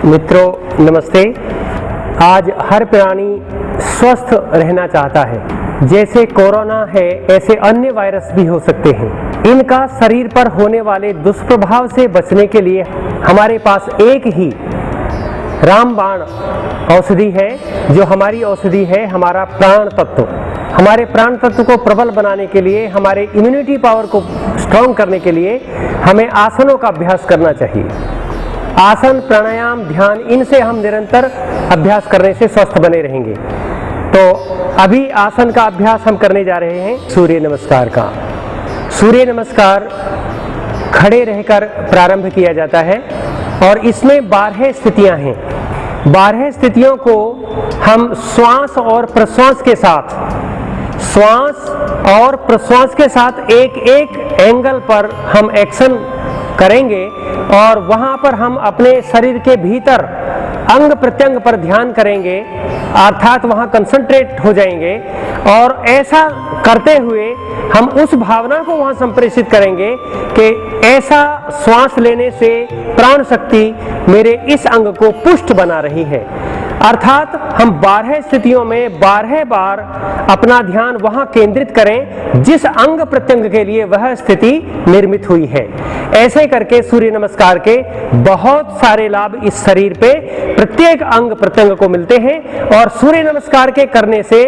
मित्रों नमस्ते। आज हर प्राणी स्वस्थ रहना चाहता है। जैसे कोरोना है ऐसे अन्य वायरस भी हो सकते हैं। इनका शरीर पर होने वाले दुष्प्रभाव से बचने के लिए हमारे पास एक ही रामबाण औषधि है, जो हमारी औषधि है हमारा प्राण तत्व। हमारे प्राण तत्व को प्रबल बनाने के लिए, हमारे इम्यूनिटी पावर को स्ट्रॉन्ग करने के लिए हमें आसनों का अभ्यास करना चाहिए। आसन, प्राणायाम, ध्यान, इनसे हम निरंतर अभ्यास करने से स्वस्थ बने रहेंगे। तो अभी आसन का अभ्यास हम करने जा रहे हैं सूर्य नमस्कार का। सूर्य नमस्कार खड़े रहकर प्रारंभ किया जाता है और इसमें 12 स्थितियां हैं। 12 स्थितियों को हम श्वास और प्रश्वास के साथ एक एक एंगल पर हम एक्शन करेंगे और वहां पर हम अपने शरीर के भीतर अंग प्रत्यंग पर ध्यान करेंगे, अर्थात वहां कंसंट्रेट हो जाएंगे और ऐसा करते हुए हम उस भावना को वहां संप्रेषित करेंगे कि ऐसा श्वास लेने से प्राण शक्ति मेरे इस अंग को पुष्ट बना रही है। अर्थात हम 12 स्थितियों में 12 बार अपना ध्यान वहां केंद्रित करें जिस अंग प्रत्यंग के लिए वह स्थिति निर्मित हुई है। ऐसे करके सूर्य नमस्कार के बहुत सारे लाभ इस शरीर पे प्रत्येक अंग प्रत्यंग को मिलते हैं और सूर्य नमस्कार के करने से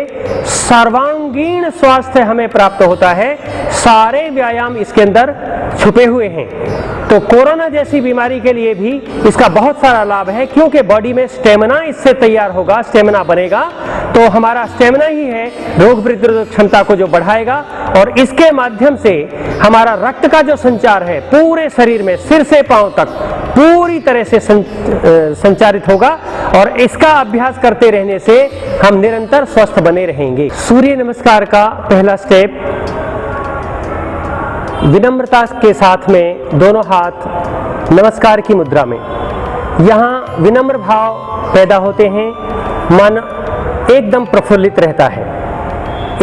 सर्वांगीण स्वास्थ्य हमें प्राप्त होता है। सारे व्यायाम इसके अंदर छुपे हुए हैं। तो कोरोना जैसी बीमारी के लिए भी इसका बहुत सारा लाभ है, क्योंकि बॉडी में स्टेमिना इससे तैयार होगा, स्टेमिना बनेगा। तो हमारा स्टेमिना ही है रोग प्रतिरोधक क्षमता को जो बढ़ाएगा और इसके माध्यम से हमारा रक्त का जो संचार है पूरे शरीर में सिर से पांव तक पूरी तरह से संचारित होगा और इसका अभ्यास करते रहने से हम निरंतर स्वस्थ बने रहेंगे। सूर्य नमस्कार का पहला स्टेप, विनम्रता के साथ में दोनों हाथ नमस्कार की मुद्रा में, यहाँ विनम्र भाव पैदा होते हैं, मन एकदम प्रफुल्लित रहता है।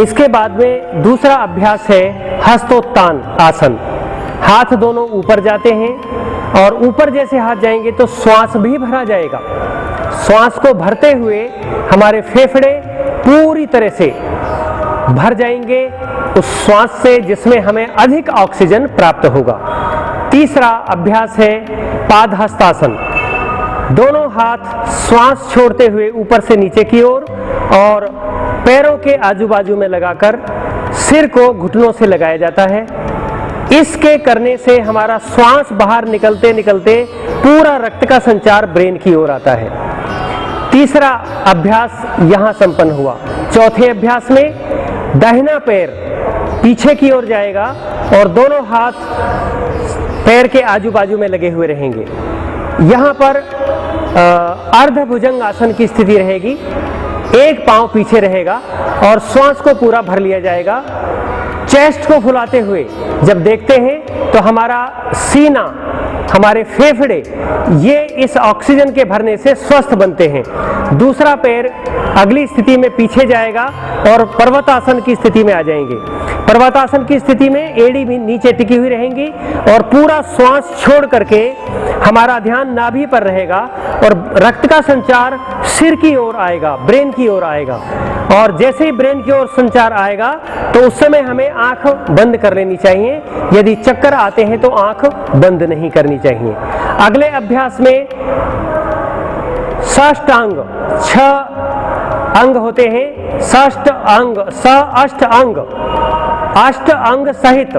इसके बाद में दूसरा अभ्यास है हस्तोत्तान आसन। हाथ दोनों ऊपर जाते हैं और ऊपर जैसे हाथ जाएंगे तो श्वास भी भरा जाएगा। श्वास को भरते हुए हमारे फेफड़े पूरी तरह से भर जाएंगे उस श्वास से जिसमें हमें अधिक ऑक्सीजन प्राप्त होगा। तीसरा अभ्यास है पाद हस्तासन। दोनों हाथ श्वास छोड़ते हुए ऊपर से नीचे की ओर और पैरों के आजू बाजू में लगाकर सिर को घुटनों से लगाया जाता है। इसके करने से हमारा श्वास बाहर निकलते निकलते पूरा रक्त का संचार ब्रेन की ओर आता है। तीसरा अभ्यास यहां संपन्न हुआ। चौथे अभ्यास में दाहिना पैर पीछे की ओर जाएगा और दोनों हाथ पैर के आजू बाजू में लगे हुए रहेंगे। यहाँ पर अर्धभुजंग आसन की स्थिति रहेगी। एक पांव पीछे रहेगा और श्वास को पूरा भर लिया जाएगा। चेस्ट को फुलाते हुए जब देखते हैं तो हमारा सीना, हमारे फेफड़े ये इस ऑक्सीजन के भरने से स्वस्थ बनते हैं। दूसरा पैर अगली स्थिति में पीछे जाएगा और पर्वतासन की स्थिति में आ जाएंगे। पर्वतासन की स्थिति में एड़ी भी नीचे टिकी हुई रहेंगी और पूरा श्वास छोड़ करके हमारा ध्यान नाभि पर रहेगा और रक्त का संचार सिर की ओर आएगा, ब्रेन की ओर आएगा। और जैसे ही ब्रेन की ओर संचार आएगा तो उस समय हमें आंख बंद कर लेनी चाहिए। यदि चक्कर आते हैं तो आंख बंद नहीं करनी चाहिए। अगले अभ्यास में साष्टांग, 6 अंग होते हैं। षष्ठ अंग, अष्ट अंग, अष्ट अंग सहित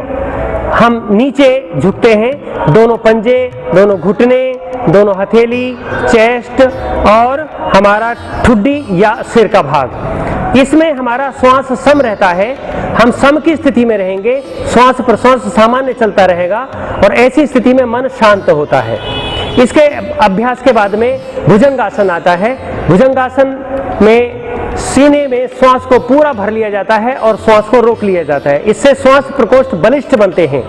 हम नीचे झुकते हैं। दोनों पंजे, दोनों घुटने, दोनों हथेली, चेस्ट और हमारा ठुड्डी या सिर का भाग। इसमें हमारा श्वास सम रहता है। हम सम की स्थिति में रहेंगे, श्वास प्रश्वास सामान्य चलता रहेगा और ऐसी स्थिति में मन शांत होता है। इसके अभ्यास के बाद में भुजंगासन आता है। भुजंगासन में सीने में श्वास को पूरा भर लिया जाता है और श्वास को रोक लिया जाता है। इससे श्वास प्रकोष्ठ बलिष्ठ बनते हैं।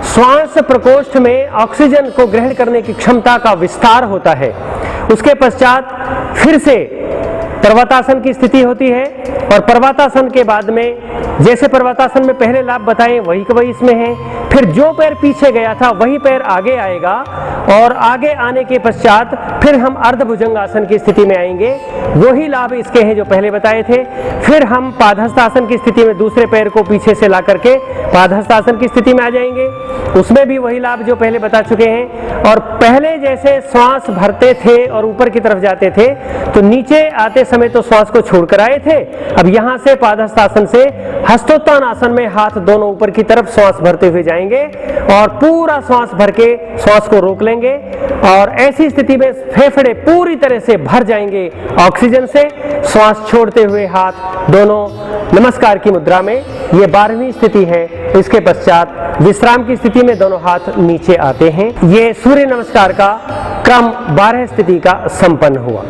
श्वास प्रकोष्ठ में ऑक्सीजन को ग्रहण करने की क्षमता का विस्तार होता है। उसके पश्चात फिर से पर्वतासन की स्थिति होती है और पर्वतासन के बाद में जैसे पर्वतासन में पहले लाभ बताए वही का वही इसमें है। फिर जो पैर पीछे गया था वही पैर आगे आएगा और आगे आने के पश्चात फिर हम अर्धभुजंगासन की स्थिति में आएंगे। वही लाभ इसके हैं जो पहले बताए थे। फिर हम पादहस्तासन की स्थिति में दूसरे पैर को पीछे से ला करके पादहस्तासन की स्थिति में आ जाएंगे, उसमें भी वही लाभ जो पहले बता चुके हैं। और पहले जैसे श्वास भरते थे और ऊपर की तरफ जाते थे तो नीचे आते समय तो श्वास को छोड़कर आए थे, अब यहां से पादहस्तासन से हस्तोत्थान आसन में हाथ दोनों ऊपर की तरफ श्वास भरते हुए जाएंगे और पूरा श्वास भर के श्वास को रोक लेंगे और ऐसी स्थिति में फेफड़े पूरी तरह से भर जाएंगे ऑक्सीजन से। श्वास छोड़ते हुए हाथ दोनों नमस्कार की मुद्रा में, ये 12वीं स्थिति है। इसके पश्चात विश्राम की स्थिति में दोनों हाथ नीचे आते हैं। ये सूर्य नमस्कार का क्रम 12 स्थिति का संपन्न हुआ।